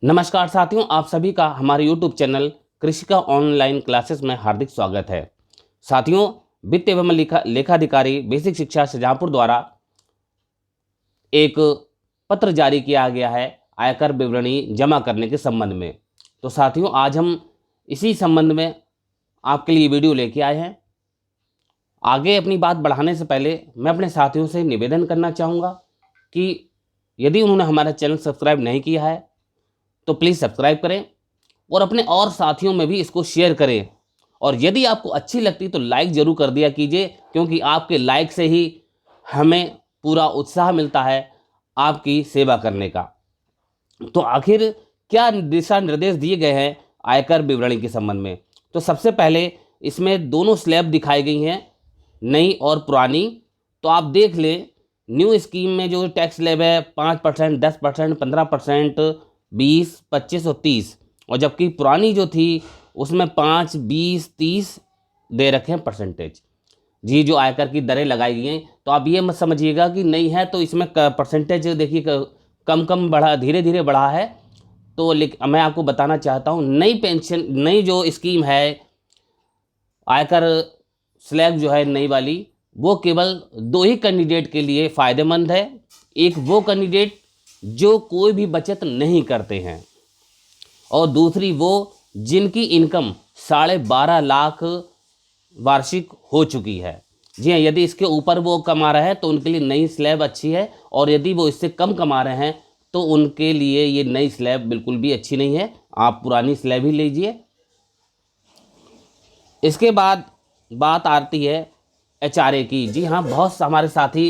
नमस्कार साथियों, आप सभी का हमारे YouTube चैनल कृषि का ऑनलाइन क्लासेस में हार्दिक स्वागत है। साथियों, वित्त एवं लेखाधिकारी बेसिक शिक्षा शाहजहांपुर द्वारा एक पत्र जारी किया गया है आयकर विवरणी जमा करने के संबंध में। तो साथियों, आज हम इसी संबंध में आपके लिए वीडियो लेके आए हैं। आगे अपनी बात बढ़ाने से पहले मैं अपने साथियों से निवेदन करना चाहूँगा कि यदि उन्होंने हमारा चैनल सब्सक्राइब नहीं किया है तो प्लीज़ सब्सक्राइब करें और अपने और साथियों में भी इसको शेयर करें। और यदि आपको अच्छी लगती तो लाइक ज़रूर कर दिया कीजिए, क्योंकि आपके लाइक से ही हमें पूरा उत्साह मिलता है आपकी सेवा करने का। तो आखिर क्या दिशा निर्देश दिए गए हैं आयकर विवरणी के संबंध में? तो सबसे पहले इसमें दोनों स्लैब दिखाई गई हैं, नई और पुरानी। तो आप देख लें, न्यू स्कीम में जो टैक्स स्लैब है 5%, 10%, 15%, 20, 25 और 30, और जबकि पुरानी जो थी उसमें 5, 20, 30 दे रखे हैं परसेंटेज। जी, जो आयकर की दरें लगाई गई हैं। तो आप ये मत समझिएगा कि नहीं है तो इसमें परसेंटेज देखिए कम कम बढ़ा, धीरे धीरे बढ़ा है। तो मैं आपको बताना चाहता हूँ, नई जो स्कीम है आयकर स्लैब जो है नई वाली, वो केवल दो ही कैंडिडेट के लिए फ़ायदेमंद है। एक वो कैंडिडेट जो कोई भी बचत नहीं करते हैं, और दूसरी वो जिनकी इनकम 12.5 लाख वार्षिक हो चुकी है। जी हाँ, यदि इसके ऊपर वो कमा रहे हैं तो उनके लिए नई स्लैब अच्छी है, और यदि वो इससे कम कमा रहे हैं तो उनके लिए ये नई स्लैब बिल्कुल भी अच्छी नहीं है। आप पुरानी स्लैब ही लीजिए। इसके बाद बात आती है एचआरए की। जी हाँ, बहुत हमारे साथी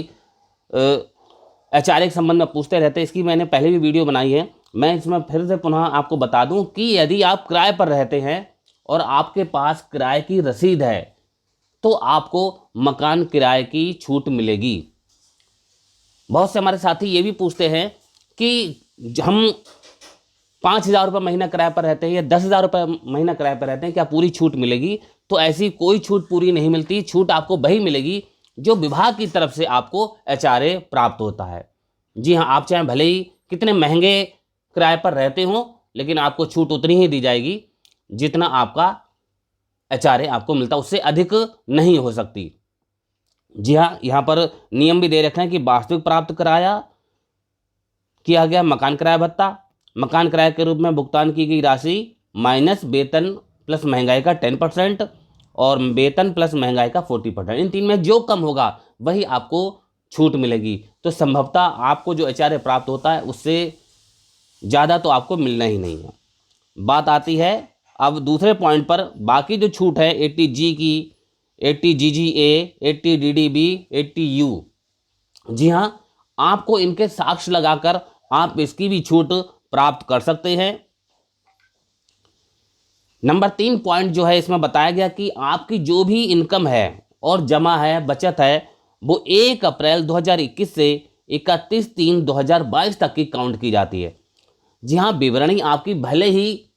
एचआरए के संबंध में पूछते रहते हैं। इसकी मैंने पहले भी वीडियो बनाई है। मैं इसमें फिर से पुनः आपको बता दूं कि यदि आप किराए पर रहते हैं और आपके पास किराए की रसीद है तो आपको मकान किराए की छूट मिलेगी। बहुत से हमारे साथी ये भी पूछते हैं कि हम 5,000 रुपये महीना किराए पर रहते हैं या 10,000 रुपये महीना किराए पर रहते हैं, क्या पूरी छूट मिलेगी? तो ऐसी कोई छूट पूरी नहीं मिलती। छूट आपको वही मिलेगी जो विभाग की तरफ से आपको एचआरए प्राप्त होता है। जी हाँ, आप चाहे भले ही कितने महंगे किराए पर रहते हो, लेकिन आपको छूट उतनी ही दी जाएगी जितना आपका एचआरए आपको मिलता, उससे अधिक नहीं हो सकती। जी हाँ, यहाँ पर नियम भी दे रखे हैं कि वास्तविक प्राप्त किराया किया गया मकान किराया भत्ता, मकान किराए के रूप में भुगतान की गई राशि माइनस वेतन प्लस महंगाई का 10% और वेतन प्लस महंगाई का 40%। इन तीन में जो कम होगा वही आपको छूट मिलेगी। तो संभवतः आपको जो एचआरए प्राप्त होता है उससे ज़्यादा तो आपको मिलना ही नहीं है। बात आती है अब दूसरे पॉइंट पर। बाकी जो छूट है 80G की, 80GGA, 80DDB, 80U, जी हाँ, आपको इनके साक्ष्य लगाकर आप इसकी भी छूट प्राप्त कर सकते हैं। नंबर 3 पॉइंट जो है इसमें बताया गया कि आपकी जो भी इनकम है और जमा है, बचत है, वो 1 अप्रैल 2021 से 31/3/2022 तक की काउंट की जाती है। जी हाँ, विवरणी आपकी भले ही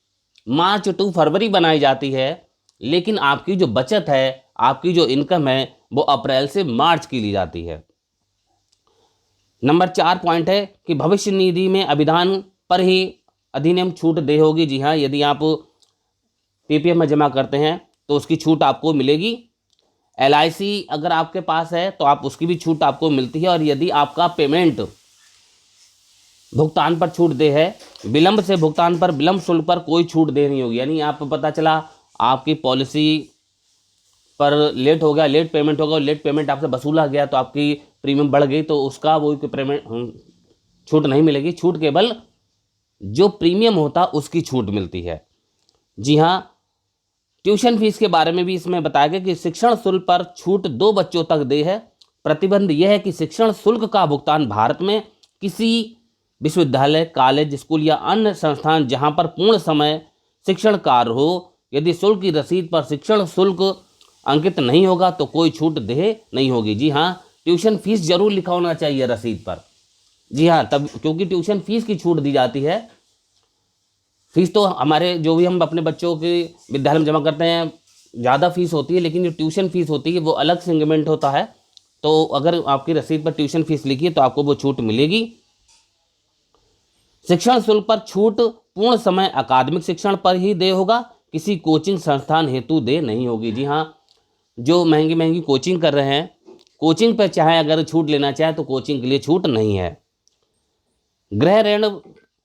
मार्च टू फरवरी बनाई जाती है, लेकिन आपकी जो बचत है, आपकी जो इनकम है, वो अप्रैल से मार्च की ली जाती है। नंबर 4 पॉइंट है कि भविष्य निधि में अभिधान पर ही अधिनियम छूट दे होगी। जी हाँ, यदि आप पीपीएफ में जमा करते हैं तो उसकी छूट आपको मिलेगी। एलआईसी अगर आपके पास है तो आप उसकी भी छूट आपको मिलती है। और यदि आपका पेमेंट भुगतान पर छूट दे है, विलंब से भुगतान पर विलंब शुल्क पर कोई छूट दे नहीं होगी। यानी आप पता चला आपकी पॉलिसी पर लेट हो गया, लेट पेमेंट होगा, और लेट पेमेंट आपसे वसूला गया तो आपकी प्रीमियम बढ़ गई, तो उसका वो पेमेंट छूट नहीं मिलेगी। छूट केवल जो प्रीमियम होता उसकी छूट मिलती है। जी हाँ, ट्यूशन फीस के बारे में भी इसमें बताया गया कि शिक्षण शुल्क पर छूट 2 बच्चों तक दे है। प्रतिबंध यह है कि शिक्षण शुल्क का भुगतान भारत में किसी विश्वविद्यालय, कॉलेज, स्कूल या अन्य संस्थान जहां पर पूर्ण समय शिक्षण कार्य हो, यदि शुल्क की रसीद पर शिक्षण शुल्क अंकित नहीं होगा तो कोई छूट दे नहीं होगी। जी हाँ, ट्यूशन फीस जरूर लिखा होना चाहिए रसीद पर। जी हाँ, तब क्योंकि ट्यूशन फीस की छूट दी जाती है। फीस तो हमारे जो भी हम अपने बच्चों के विद्यालय में जमा करते हैं ज़्यादा फीस होती है, लेकिन जो ट्यूशन फीस होती है वो अलग सेगमेंट होता है। तो अगर आपकी रसीद पर ट्यूशन फीस लिखी है तो आपको वो छूट मिलेगी। शिक्षण शुल्क पर छूट पूर्ण समय अकादमिक शिक्षण पर ही देय होगा, किसी कोचिंग संस्थान हेतु देय नहीं होगी। जी हाँ, जो महंगी महंगी कोचिंग कर रहे हैं, कोचिंग पर चाहे अगर छूट लेना चाहे तो कोचिंग के लिए छूट नहीं है। गृह ऋण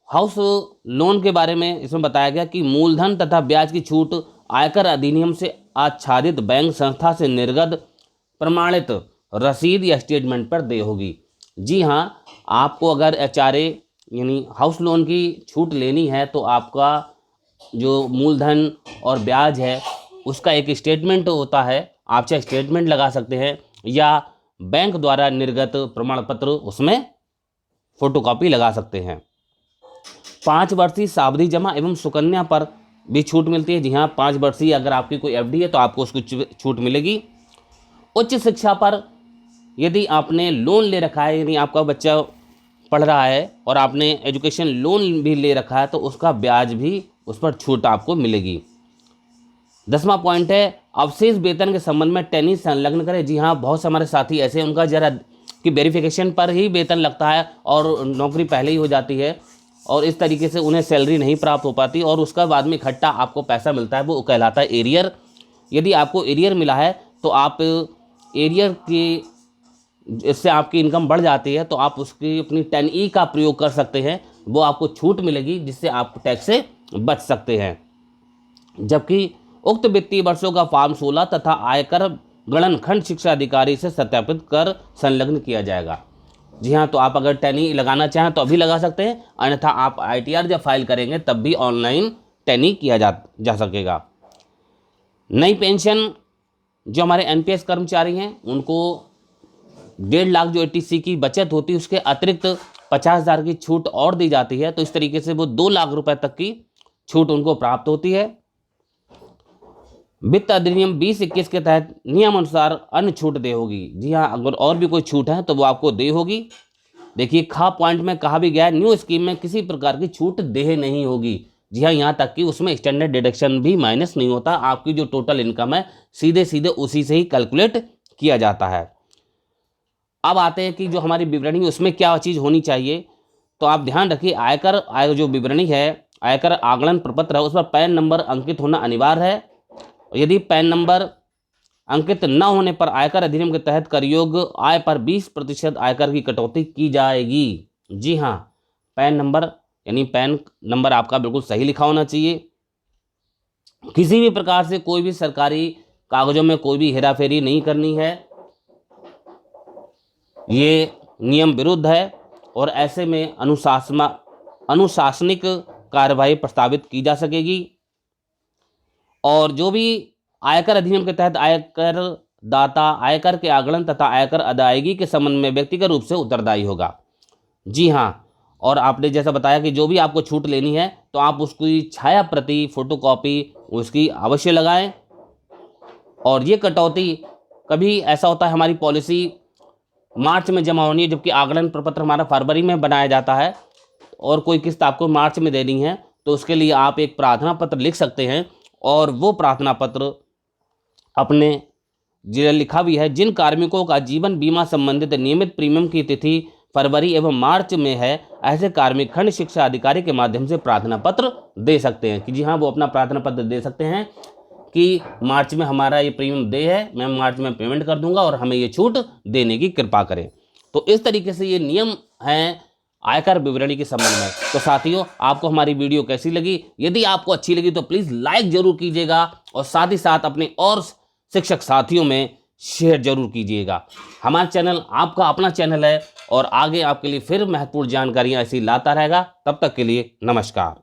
हाउस लोन के बारे में इसमें बताया गया कि मूलधन तथा ब्याज की छूट आयकर अधिनियम से आच्छादित बैंक संस्था से निर्गत प्रमाणित रसीद या स्टेटमेंट पर देय होगी। जी हाँ, आपको अगर HRA यानी हाउस लोन की छूट लेनी है तो आपका जो मूलधन और ब्याज है उसका एक स्टेटमेंट होता है, आप चाहे स्टेटमेंट लगा सकते हैं या बैंक द्वारा निर्गत प्रमाण पत्र उसमें फोटोकॉपी लगा सकते हैं। 5 वर्षीय सावधि जमा एवं सुकन्या पर भी छूट मिलती है। जी हाँ, 5 वर्षीय अगर आपकी कोई FD है तो आपको उसको छूट मिलेगी। उच्च शिक्षा पर यदि आपने लोन ले रखा है, यानी आपका बच्चा पढ़ रहा है और आपने एजुकेशन लोन भी ले रखा है तो उसका ब्याज भी, उस पर छूट आपको मिलेगी। 10वां पॉइंट है अवशेष वेतन के संबंध में टैनी संलग्न करें। जी हाँ, बहुत से हमारे साथी ऐसे उनका जरा कि वेरिफिकेशन पर ही वेतन लगता है और नौकरी पहले ही हो जाती है और इस तरीके से उन्हें सैलरी नहीं प्राप्त हो पाती और उसका बाद में इकट्ठा आपको पैसा मिलता है, वो कहलाता है एरियर। यदि आपको एरियर मिला है तो आप एरियर की, इससे आपकी इनकम बढ़ जाती है तो आप उसकी अपनी 10E का प्रयोग कर सकते हैं, वो आपको छूट मिलेगी जिससे आप टैक्स से बच सकते हैं। जबकि उक्त वित्तीय वर्षों का फॉर्म 16 तथा आयकर गणन खंड शिक्षा अधिकारी से सत्यापित कर संलग्न किया जाएगा। जी हाँ, तो आप अगर 10E लगाना चाहें तो अभी लगा सकते हैं, अन्यथा आप ITR जब फाइल करेंगे तब भी ऑनलाइन 10E किया जा सकेगा। नई पेंशन जो हमारे NPS कर्मचारी हैं उनको 1.5 लाख जो ATC की बचत होती है उसके अतिरिक्त 50,000 की छूट और दी जाती है, तो इस तरीके से वो 2 लाख रुपए तक की छूट उनको प्राप्त होती है। वित्त अधिनियम 2021 के तहत नियम अनुसार अन्य छूट दे होगी। जी हाँ, अगर और भी कोई छूट है तो वो आपको दे होगी। देखिए खा पॉइंट में कहा भी गया है न्यू स्कीम में किसी प्रकार की छूट दे नहीं होगी। जी हाँ, यहाँ तक कि उसमें स्टैंडर्ड डिडक्शन भी माइनस नहीं होता, आपकी जो टोटल इनकम है सीधे सीधे उसी से ही कैलकुलेट किया जाता है। अब आते हैं कि जो हमारी विवरणी उसमें क्या चीज़ होनी चाहिए, तो आप ध्यान रखिए आयकर जो विवरणी है, आयकर आगणन प्रपत्र है, उस पर पैन नंबर अंकित होना अनिवार्य है। यदि पैन नंबर अंकित न होने पर आयकर अधिनियम के तहत करयोग्य आय पर 20% आयकर की कटौती की जाएगी। जी हाँ, पैन नंबर यानी पैन नंबर आपका बिल्कुल सही लिखा होना चाहिए। किसी भी प्रकार से कोई भी सरकारी कागजों में कोई भी हेराफेरी नहीं करनी है, ये नियम विरुद्ध है और ऐसे में अनुशासनिक कार्यवाही प्रस्तावित की जा सकेगी। और जो भी आयकर अधिनियम के तहत आयकर दाता आयकर के आगणन तथा आयकर अदायगी के संबंध में व्यक्तिगत रूप से उत्तरदायी होगा। जी हाँ, और आपने जैसा बताया कि जो भी आपको छूट लेनी है तो आप उसकी छाया प्रति फोटोकॉपी उसकी अवश्य लगाएं। और ये कटौती कभी ऐसा होता है हमारी पॉलिसी मार्च में जमा होनी है जबकि आगणन प्रपत्र हमारा फरवरी में बनाया जाता है और कोई किस्त आपको मार्च में देनी है, तो उसके लिए आप एक प्रार्थना पत्र लिख सकते हैं और वो प्रार्थना पत्र अपने जो लिखा भी है जिन कार्मिकों का जीवन बीमा संबंधित नियमित प्रीमियम की तिथि फरवरी एवं मार्च में है, ऐसे कार्मिक खंड शिक्षा अधिकारी के माध्यम से प्रार्थना पत्र दे सकते हैं कि जी हाँ, वो अपना प्रार्थना पत्र दे सकते हैं कि मार्च में हमारा ये प्रीमियम दे है, मैं मार्च में पेमेंट कर दूंगा और हमें ये छूट देने की कृपा करें। तो इस तरीके से ये नियम हैं आयकर विवरणी के संबंध में। तो साथियों, आपको हमारी वीडियो कैसी लगी? यदि आपको अच्छी लगी तो प्लीज़ लाइक जरूर कीजिएगा और साथ ही साथ अपने और शिक्षक साथियों में शेयर जरूर कीजिएगा। हमारा चैनल आपका अपना चैनल है और आगे आपके लिए फिर महत्वपूर्ण जानकारियाँ ऐसी लाता रहेगा। तब तक के लिए नमस्कार।